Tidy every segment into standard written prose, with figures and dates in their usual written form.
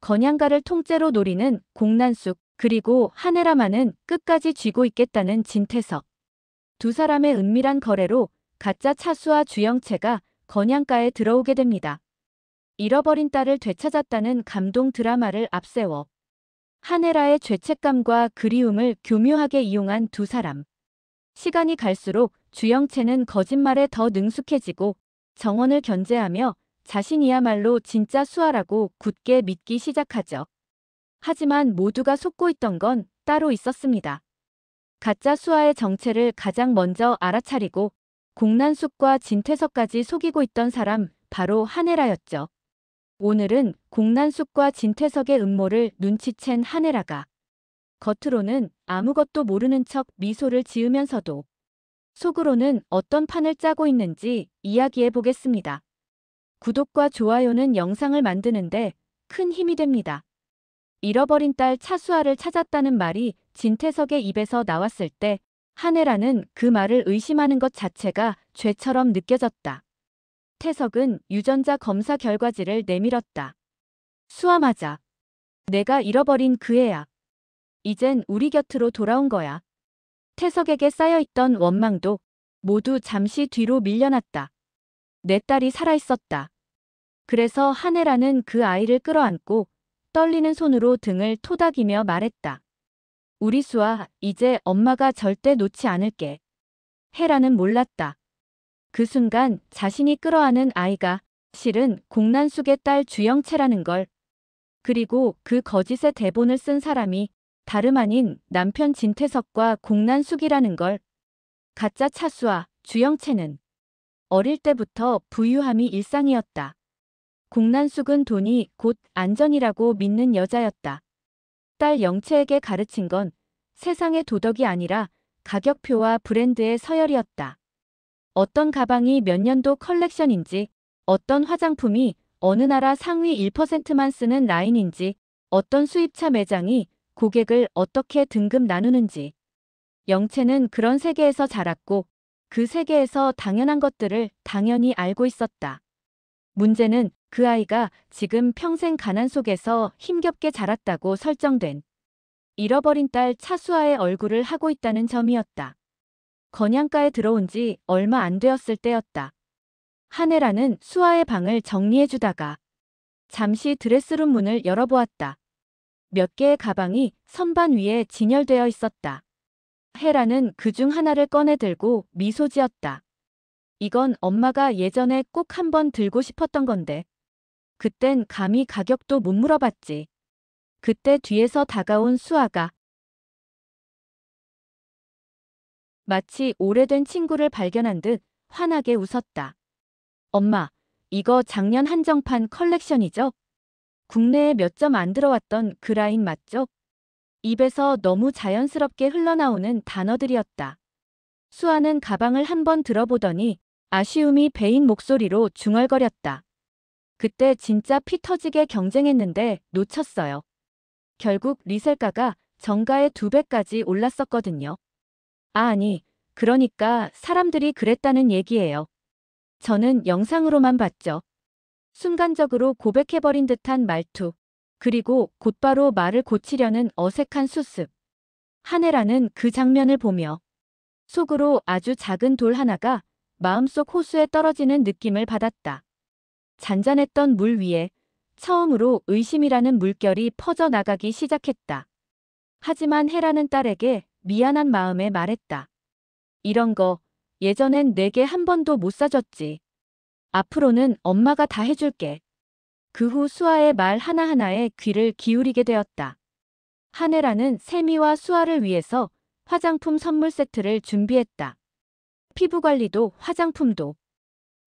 건양가를 통째로 노리는 공난숙, 그리고 한혜라만은 끝까지 쥐고 있겠다는 진태석. 두 사람의 은밀한 거래로 가짜 차수와 주영채가 건양가에 들어오게 됩니다. 잃어버린 딸을 되찾았다는 감동 드라마를 앞세워 한혜라의 죄책감과 그리움을 교묘하게 이용한 두 사람. 시간이 갈수록 주영채는 거짓말에 더 능숙해지고 정원을 견제하며 자신이야말로 진짜 수아라고 굳게 믿기 시작하죠. 하지만 모두가 속고 있던 건 따로 있었습니다. 가짜 수아의 정체를 가장 먼저 알아차리고 공난숙과 진태석까지 속이고 있던 사람 바로 한혜라였죠. 오늘은 공난숙과 진태석의 음모를 눈치챈 한혜라가 겉으로는 아무것도 모르는 척 미소를 지으면서도 속으로는 어떤 판을 짜고 있는지 이야기해 보겠습니다. 구독과 좋아요는 영상을 만드는데 큰 힘이 됩니다. 잃어버린 딸 차수아를 찾았다는 말이 진태석의 입에서 나왔을 때 한혜라는 그 말을 의심하는 것 자체가 죄처럼 느껴졌다. 태석은 유전자 검사 결과지를 내밀었다. 수아 맞아. 내가 잃어버린 그 애야. 이젠 우리 곁으로 돌아온 거야. 태석에게 쌓여있던 원망도 모두 잠시 뒤로 밀려났다. 내 딸이 살아있었다. 그래서 한혜라는 그 아이를 끌어안고 떨리는 손으로 등을 토닥이며 말했다. 우리 수아, 이제 엄마가 절대 놓지 않을게. 혜라는 몰랐다. 그 순간 자신이 끌어안은 아이가 실은 공난숙의 딸 주영채라는 걸. 그리고 그 거짓의 대본을 쓴 사람이 다름 아닌 남편 진태석과 공난숙이라는 걸. 가짜 차수아, 주영채는 어릴 때부터 부유함이 일상이었다. 공난숙은 돈이 곧 안전이라고 믿는 여자였다. 딸 영채에게 가르친 건 세상의 도덕이 아니라 가격표와 브랜드의 서열이었다. 어떤 가방이 몇 년도 컬렉션인지, 어떤 화장품이 어느 나라 상위 1%만 쓰는 라인인지, 어떤 수입차 매장이 고객을 어떻게 등급 나누는지. 영채는 그런 세계에서 자랐고 그 세계에서 당연한 것들을 당연히 알고 있었다. 문제는 그 아이가 지금 평생 가난 속에서 힘겹게 자랐다고 설정된 잃어버린 딸 차수아의 얼굴을 하고 있다는 점이었다. 건양가에 들어온 지 얼마 안 되었을 때였다. 한혜라는 수아의 방을 정리해주다가 잠시 드레스룸 문을 열어보았다. 몇 개의 가방이 선반 위에 진열되어 있었다. 혜라는 그중 하나를 꺼내 들고 미소 지었다. 이건 엄마가 예전에 꼭 한번 들고 싶었던 건데. 그땐 감히 가격도 못 물어봤지. 그때 뒤에서 다가온 수아가 마치 오래된 친구를 발견한 듯 환하게 웃었다. 엄마, 이거 작년 한정판 컬렉션이죠? 국내에 몇 점 안 들어왔던 그 라인 맞죠? 입에서 너무 자연스럽게 흘러나오는 단어들이었다. 수아는 가방을 한번 들어보더니 아쉬움이 배인 목소리로 중얼거렸다. 그때 진짜 피 터지게 경쟁했는데 놓쳤어요. 결국 리셀가가 정가의 2배까지 올랐었거든요. 아니, 그러니까 사람들이 그랬다는 얘기예요. 저는 영상으로만 봤죠. 순간적으로 고백해버린 듯한 말투, 그리고 곧바로 말을 고치려는 어색한 수습. 한혜라는 그 장면을 보며 속으로 아주 작은 돌 하나가 마음속 호수에 떨어지는 느낌을 받았다. 잔잔했던 물 위에 처음으로 의심이라는 물결이 퍼져나가기 시작했다. 하지만 혜라는 딸에게 미안한 마음에 말했다. 이런 거 예전엔 내게 한 번도 못 사줬지. 앞으로는 엄마가 다 해줄게. 그 후 수아의 말 하나하나에 귀를 기울이게 되었다. 한혜라는 세미와 수아를 위해서 화장품 선물 세트를 준비했다. 피부관리도 화장품도.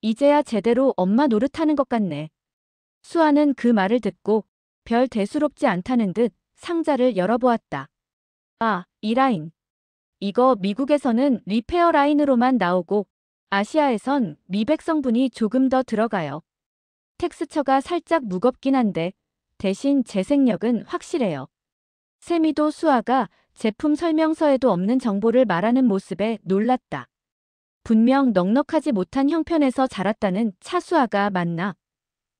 이제야 제대로 엄마 노릇하는 것 같네. 수아는 그 말을 듣고 별 대수롭지 않다는 듯 상자를 열어보았다. 아, 이 라인. 이거 미국에서는 리페어 라인으로만 나오고 아시아에선 미백 성분이 조금 더 들어가요. 텍스처가 살짝 무겁긴 한데 대신 재생력은 확실해요. 세미도 수아가 제품 설명서에도 없는 정보를 말하는 모습에 놀랐다. 분명 넉넉하지 못한 형편에서 자랐다는 차수아가 맞나?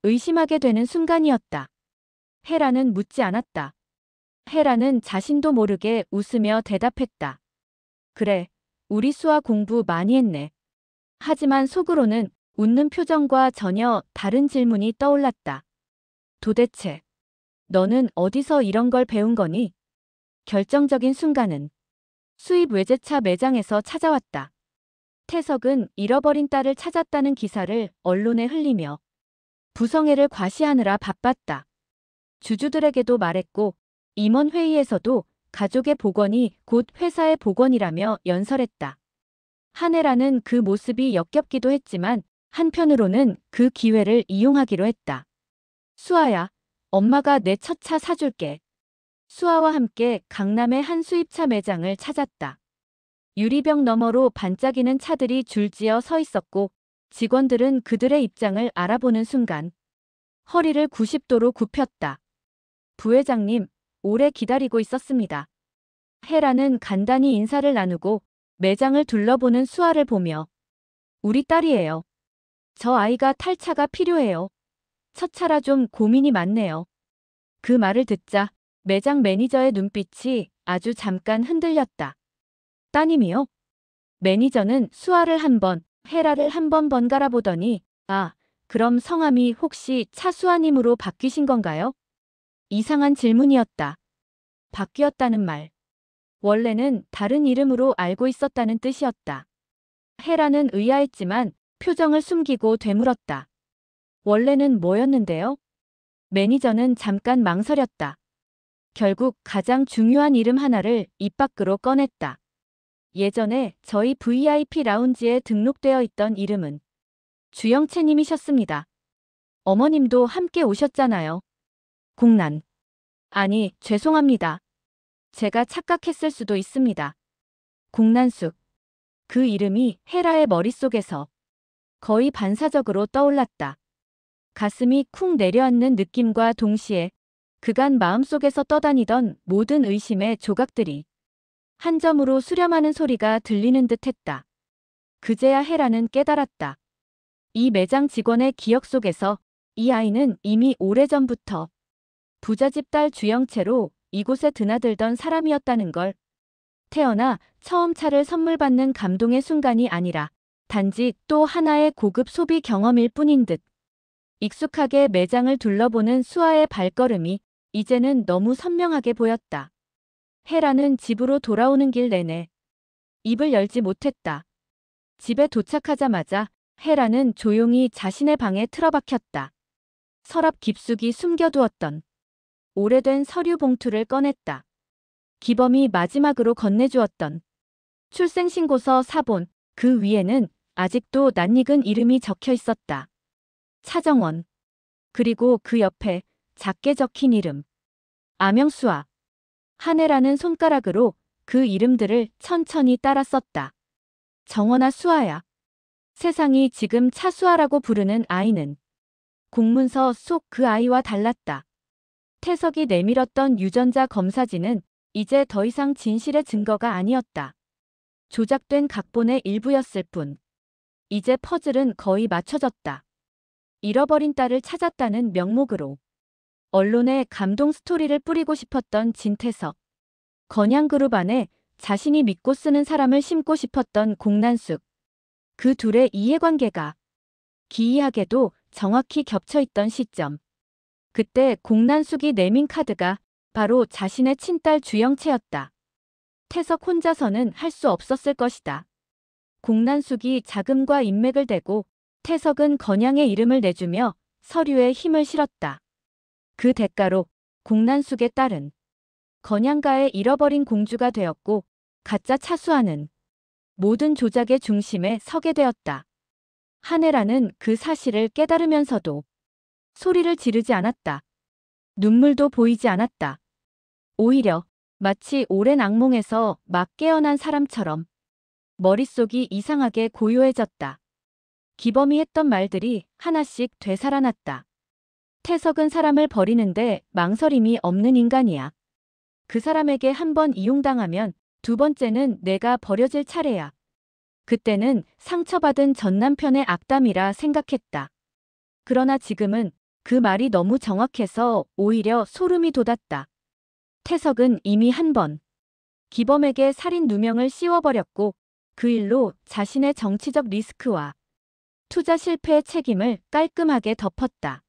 의심하게 되는 순간이었다. 헤라는 묻지 않았다. 헤라는 자신도 모르게 웃으며 대답했다. 그래, 우리 수아 공부 많이 했네. 하지만 속으로는 웃는 표정과 전혀 다른 질문이 떠올랐다. 도대체 너는 어디서 이런 걸 배운 거니? 결정적인 순간은 수입 외제차 매장에서 찾아왔다. 태석은 잃어버린 딸을 찾았다는 기사를 언론에 흘리며 부성애를 과시하느라 바빴다. 주주들에게도 말했고 임원회의에서도 가족의 복원이 곧 회사의 복원이라며 연설했다. 한혜라는 그 모습이 역겹기도 했지만 한편으로는 그 기회를 이용하기로 했다. 수아야, 엄마가 내 첫 차 사줄게. 수아와 함께 강남의 한 수입차 매장을 찾았다. 유리병 너머로 반짝이는 차들이 줄지어 서 있었고 직원들은 그들의 입장을 알아보는 순간 허리를 90도로 굽혔다. 부회장님, 오래 기다리고 있었습니다. 헤라는 간단히 인사를 나누고 매장을 둘러보는 수아를 보며 우리 딸이에요. 저 아이가 탈 차가 필요해요. 첫 차라 좀 고민이 많네요. 그 말을 듣자 매장 매니저의 눈빛이 아주 잠깐 흔들렸다. 따님이요? 매니저는 수아를 한 번, 헤라를 한 번 번갈아 보더니 아, 그럼 성함이 혹시 차수아님으로 바뀌신 건가요? 이상한 질문이었다. 바뀌었다는 말. 원래는 다른 이름으로 알고 있었다는 뜻이었다. 헤라는 의아했지만 표정을 숨기고 되물었다. 원래는 뭐였는데요? 매니저는 잠깐 망설였다. 결국 가장 중요한 이름 하나를 입 밖으로 꺼냈다. 예전에 저희 VIP 라운지에 등록되어 있던 이름은 주영채님이셨습니다. 어머님도 함께 오셨잖아요. 공난. 아니, 죄송합니다. 제가 착각했을 수도 있습니다. 공난숙. 그 이름이 헤라의 머릿속에서 거의 반사적으로 떠올랐다. 가슴이 쿵 내려앉는 느낌과 동시에 그간 마음속에서 떠다니던 모든 의심의 조각들이 한 점으로 수렴하는 소리가 들리는 듯 했다. 그제야 헤라는 깨달았다. 이 매장 직원의 기억 속에서 이 아이는 이미 오래전부터 부잣집 딸 주영채로 이곳에 드나들던 사람이었다는 걸. 태어나 처음 차를 선물 받는 감동의 순간이 아니라 단지 또 하나의 고급 소비 경험일 뿐인 듯. 익숙하게 매장을 둘러보는 수아의 발걸음이 이제는 너무 선명하게 보였다. 헤라는 집으로 돌아오는 길 내내 입을 열지 못했다. 집에 도착하자마자 헤라는 조용히 자신의 방에 틀어박혔다. 서랍 깊숙이 숨겨두었던 오래된 서류 봉투를 꺼냈다. 기범이 마지막으로 건네주었던 출생신고서 사본, 그 위에는 아직도 낯익은 이름이 적혀 있었다. 차정원. 그리고 그 옆에 작게 적힌 이름. 아명수아. 한혜라는 손가락으로 그 이름들을 천천히 따라 썼다. 정원아 수아야. 세상이 지금 차수아라고 부르는 아이는 공문서 속 그 아이와 달랐다. 태석이 내밀었던 유전자 검사지는 이제 더 이상 진실의 증거가 아니었다. 조작된 각본의 일부였을 뿐. 이제 퍼즐은 거의 맞춰졌다. 잃어버린 딸을 찾았다는 명목으로 언론에 감동 스토리를 뿌리고 싶었던 진태석. 건양그룹 안에 자신이 믿고 쓰는 사람을 심고 싶었던 공난숙. 그 둘의 이해관계가 기이하게도 정확히 겹쳐있던 시점. 그때 공난숙이 내민 카드가 바로 자신의 친딸 주영채였다. 태석 혼자서는 할 수 없었을 것이다. 공난숙이 자금과 인맥을 대고 태석은 건양의 이름을 내주며 서류에 힘을 실었다. 그 대가로 공난숙의 딸은 건양가의 잃어버린 공주가 되었고 가짜 차수아는 모든 조작의 중심에 서게 되었다. 한혜라는 그 사실을 깨달으면서도 소리를 지르지 않았다. 눈물도 보이지 않았다. 오히려 마치 오랜 악몽에서 막 깨어난 사람처럼 머릿속이 이상하게 고요해졌다. 기범이 했던 말들이 하나씩 되살아났다. 태석은 사람을 버리는데 망설임이 없는 인간이야. 그 사람에게 한 번 이용당하면 두 번째는 내가 버려질 차례야. 그때는 상처받은 전 남편의 악담이라 생각했다. 그러나 지금은 그 말이 너무 정확해서 오히려 소름이 돋았다. 태석은 이미 한 번 기범에게 살인 누명을 씌워버렸고 그 일로 자신의 정치적 리스크와 투자 실패의 책임을 깔끔하게 덮었다.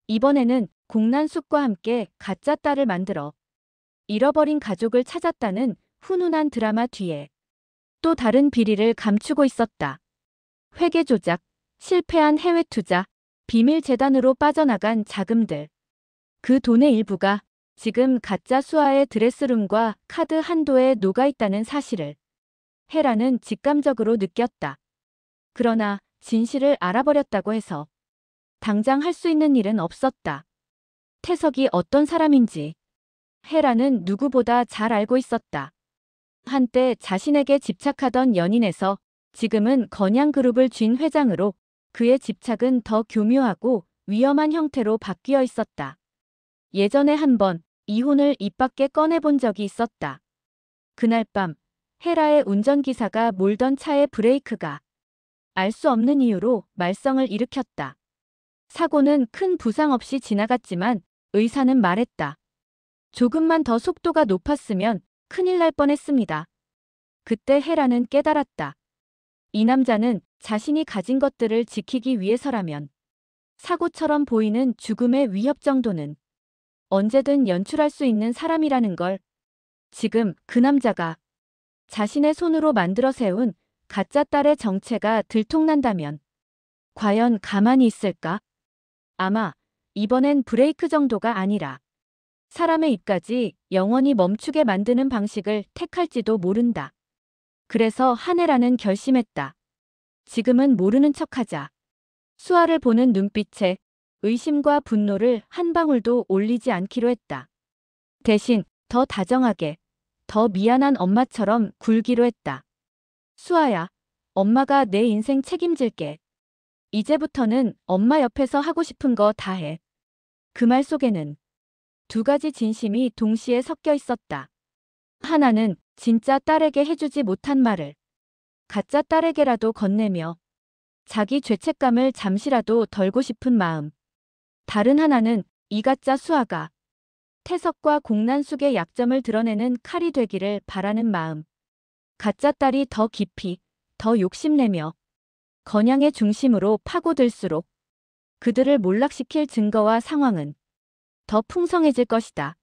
이번에는 공난숙과 함께 가짜 딸을 만들어 잃어버린 가족을 찾았다는 훈훈한 드라마 뒤에 또 다른 비리를 감추고 있었다. 회계 조작, 실패한 해외 투자, 비밀 재단으로 빠져나간 자금들. 그 돈의 일부가 지금 가짜 수아의 드레스룸과 카드 한도에 녹아있다는 사실을 헤라는 직감적으로 느꼈다. 그러나 진실을 알아버렸다고 해서 당장 할 수 있는 일은 없었다. 태석이 어떤 사람인지 헤라는 누구보다 잘 알고 있었다. 한때 자신에게 집착하던 연인에서 지금은 건양그룹을 쥔 회장으로 그의 집착은 더 교묘하고 위험한 형태로 바뀌어 있었다. 예전에 한번 이혼을 입 밖에 꺼내본 적이 있었다. 그날 밤 헤라의 운전기사가 몰던 차의 브레이크가 알 수 없는 이유로 말썽을 일으켰다. 사고는 큰 부상 없이 지나갔지만 의사는 말했다. 조금만 더 속도가 높았으면 큰일 날 뻔했습니다. 그때 헤라는 깨달았다. 이 남자는 자신이 가진 것들을 지키기 위해서라면 사고처럼 보이는 죽음의 위협 정도는 언제든 연출할 수 있는 사람이라는 걸. 지금 그 남자가 자신의 손으로 만들어 세운 가짜 딸의 정체가 들통난다면 과연 가만히 있을까? 아마 이번엔 브레이크 정도가 아니라 사람의 입까지 영원히 멈추게 만드는 방식을 택할지도 모른다. 그래서 한혜라는 결심했다. 지금은 모르는 척하자. 수아를 보는 눈빛에 의심과 분노를 한 방울도 올리지 않기로 했다. 대신 더 다정하게, 더 미안한 엄마처럼 굴기로 했다. 수아야, 엄마가 내 인생 책임질게. 이제부터는 엄마 옆에서 하고 싶은 거 다 해. 그 말 속에는 두 가지 진심이 동시에 섞여 있었다. 하나는 진짜 딸에게 해주지 못한 말을 가짜 딸에게라도 건네며 자기 죄책감을 잠시라도 덜고 싶은 마음. 다른 하나는 이 가짜 수아가 태석과 공난숙의 약점을 드러내는 칼이 되기를 바라는 마음. 가짜 딸이 더 깊이, 더 욕심내며 건양의 중심으로 파고들수록 그들을 몰락시킬 증거와 상황은 더 풍성해질 것이다.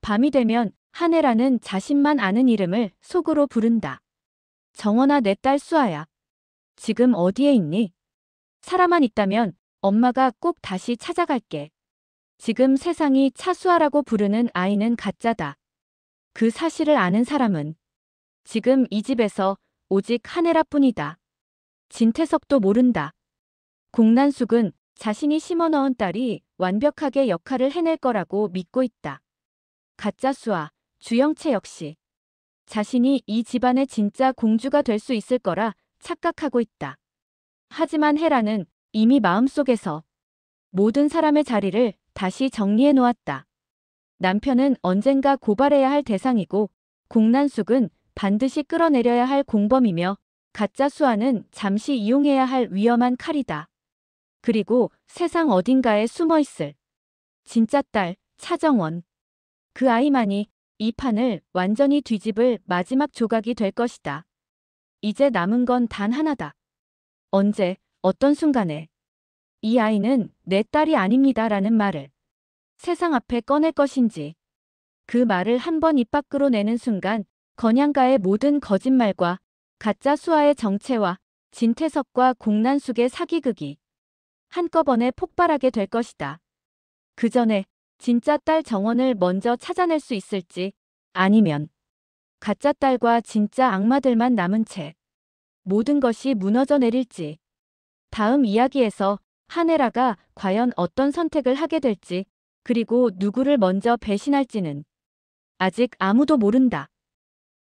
밤이 되면 한혜라는 자신만 아는 이름을 속으로 부른다. 정원아, 내 딸 수아야. 지금 어디에 있니? 살아만 있다면 엄마가 꼭 다시 찾아갈게. 지금 세상이 차수아라고 부르는 아이는 가짜다. 그 사실을 아는 사람은 지금 이 집에서 오직 한혜라뿐이다. 진태석도 모른다. 공난숙은 자신이 심어넣은 딸이 완벽하게 역할을 해낼 거라고 믿고 있다. 가짜 수아, 주영채 역시 자신이 이 집안의 진짜 공주가 될 수 있을 거라 착각하고 있다. 하지만 헤라는 이미 마음속에서 모든 사람의 자리를 다시 정리해 놓았다. 남편은 언젠가 고발해야 할 대상이고 공난숙은 반드시 끌어내려야 할 공범이며 가짜 수아는 잠시 이용해야 할 위험한 칼이다. 그리고 세상 어딘가에 숨어있을 진짜 딸, 차정원. 그 아이만이 이 판을 완전히 뒤집을 마지막 조각이 될 것이다. 이제 남은 건 단 하나다. 언제, 어떤 순간에 이 아이는 내 딸이 아닙니다라는 말을 세상 앞에 꺼낼 것인지. 그 말을 한 번 입 밖으로 내는 순간 건양가의 모든 거짓말과 가짜 수아의 정체와 진태석과 공난숙의 사기극이 한꺼번에 폭발하게 될 것이다. 그 전에 진짜 딸 정원을 먼저 찾아낼 수 있을지, 아니면 가짜 딸과 진짜 악마들만 남은 채 모든 것이 무너져 내릴지. 다음 이야기에서 한혜라가 과연 어떤 선택을 하게 될지, 그리고 누구를 먼저 배신할지는 아직 아무도 모른다.